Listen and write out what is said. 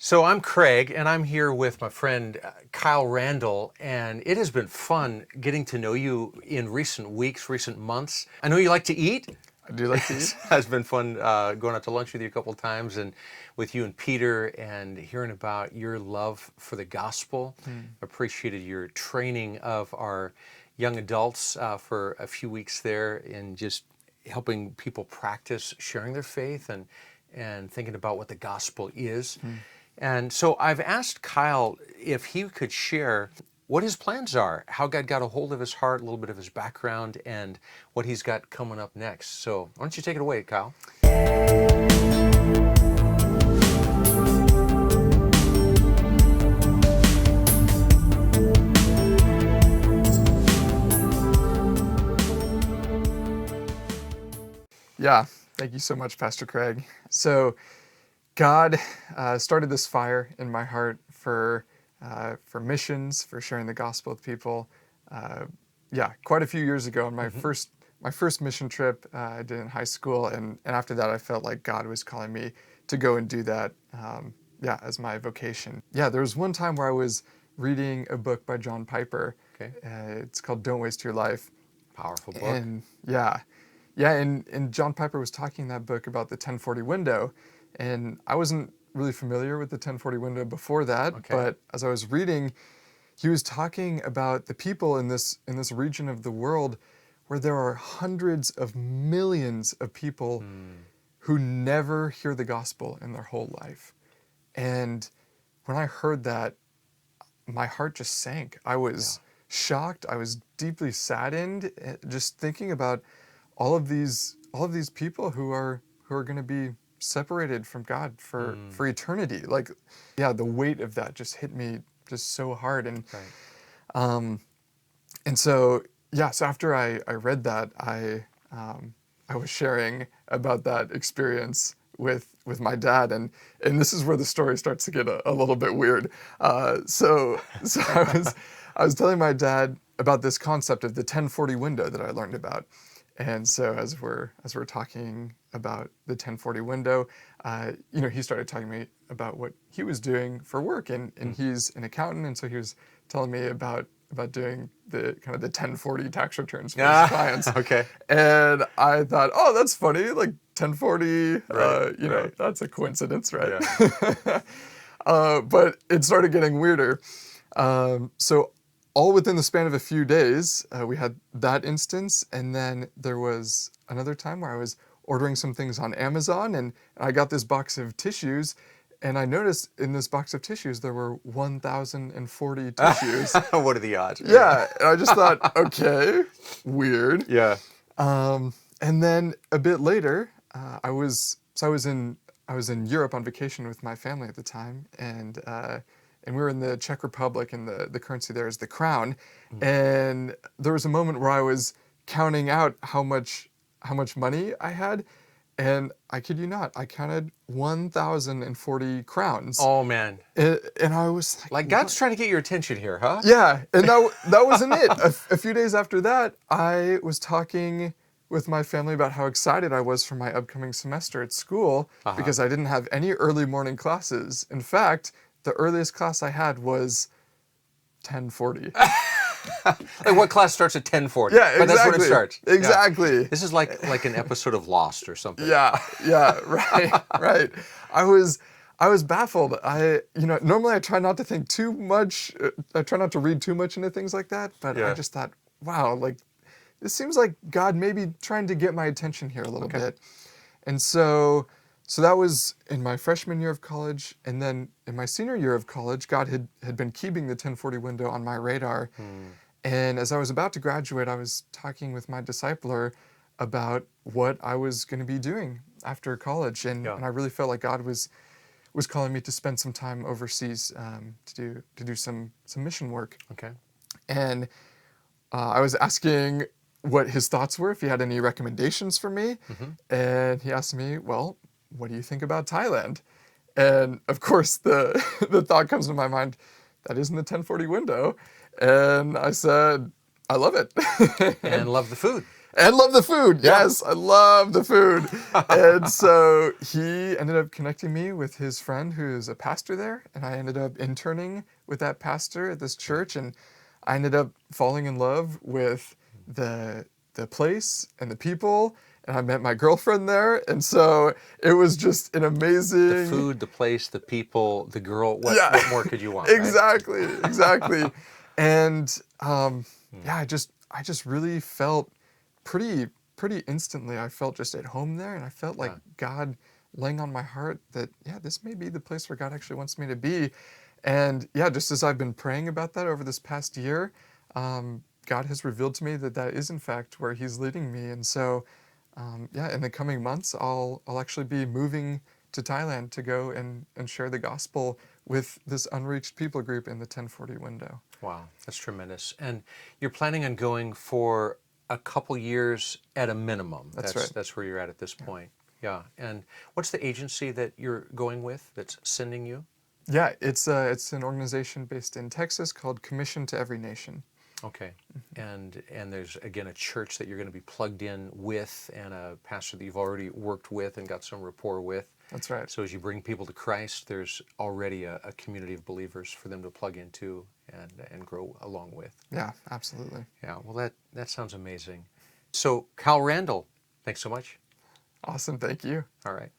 So I'm Craig, and I'm here with my friend Kyle Randel, and it has been fun getting to know you in recent weeks, recent months. I know you like to eat. I do like to It eat. has been fun going out to lunch with you a couple of times, and with you and Peter, and hearing about your love for the gospel. Appreciated your training of our young adults for a few weeks there, in just helping people practice sharing their faith and thinking about what the gospel is. And so I've asked Kyle if he could share what his plans are, how God got a hold of his heart, a little bit of his background, and what he's got coming up next. So why don't you take it away, Kyle? Yeah, thank you so much, Pastor Craig. So, God started this fire in my heart for missions, for sharing the gospel with people. Quite a few years ago, on my first mission trip I did in high school, and after that, I felt like God was calling me to go and do that. As my vocation. Yeah, there was one time where I was reading a book by John Piper. Okay. It's called "Don't Waste Your Life." Powerful book. And John Piper was talking in that book about the 1040 window, and I wasn't really familiar with the 1040 window before that. Okay. But as I was reading, he was talking about the people in this region of the world where there are hundreds of millions of people who never hear the gospel in their whole life. And when I heard that, my heart just sank. I was shocked. I was deeply saddened, just thinking about all of these people who are going to be separated from God for eternity. The weight of that just hit me just so hard. And so after I read that, I was sharing about that experience with my dad, and this is where the story starts to get a little bit weird. So I was telling my dad about this concept of the 1040 window that I learned about. And so as we're talking about the 1040 window, he started talking to me about what he was doing for work, and he's an accountant, and so he was telling me about doing the kind of the 1040 tax returns for his clients. Okay. And I thought, oh, that's funny, like 1040, Right. that's a coincidence, right? Yeah. But it started getting weirder. So all within the span of a few days, we had that instance, and then there was another time where I was ordering some things on Amazon, and I got this box of tissues, and I noticed in this box of tissues there were 1,040 tissues. What are the odds? Yeah, and I just thought, okay, weird. Yeah. And then a bit later, I was in Europe on vacation with my family at the time, and we were in the Czech Republic, and the currency there is the crown. And there was a moment where I was counting out how much money I had, and I kid you not, I counted 1,040 crowns. Oh man. And I was Like God's trying to get your attention here, huh? yeah, and that wasn't it. A few days after that, I was talking with my family about how excited I was for my upcoming semester at school because I didn't have any early morning classes. In fact, the earliest class I had was 10:40. Like what class starts at 10:40? Yeah, exactly. But that's when it starts. Exactly. Yeah. This is like an episode of Lost or something. Yeah, right. I was baffled. Normally I try not to think too much. I try not to read too much into things like that, but I just thought, wow, like this seems like God may be trying to get my attention here a little bit. And so that was in my freshman year of college, and then in my senior year of college, God had been keeping the 1040 window on my radar. And as I was about to graduate, I was talking with my discipler about what I was going to be doing after college, and I really felt like God was calling me to spend some time overseas to do some mission work. Okay. And I was asking what his thoughts were, if he had any recommendations for me, and he asked me, well, what do you think about Thailand? And of course, the thought comes to my mind, that isn't the 1040 window. And I said, I love it. And love the food. And love the food. Yes, I love the food. And so he ended up connecting me with his friend who's a pastor there. And I ended up interning with that pastor at this church. And I ended up falling in love with the place and the people. And I met my girlfriend there. And so it was just an amazing... The food, the place, the people, the girl. What more could you want, Exactly, exactly. And yeah, I just really felt pretty instantly. I felt just at home there, and I felt like God laying on my heart that, yeah, this may be the place where God actually wants me to be. And yeah, just as I've been praying about that over this past year, God has revealed to me that that is in fact where He's leading me. And so, yeah, in the coming months, I'll actually be moving to Thailand to go and share the gospel with this unreached people group in the 1040 window. Wow, that's tremendous. And you're planning on going for a couple years at a minimum. That's right. That's where you're at this point. Yeah. And what's the agency that you're going with that's sending you? Yeah, it's an organization based in Texas called Commission to Every Nation. Okay. And there's, again, a church that you're going to be plugged in with and a pastor that you've already worked with and got some rapport with. That's right. So as you bring people to Christ, there's already a community of believers for them to plug into and grow along with. Yeah, absolutely. Yeah, well, that sounds amazing. So, Kyle Randel, thanks so much. Awesome, thank you. All right.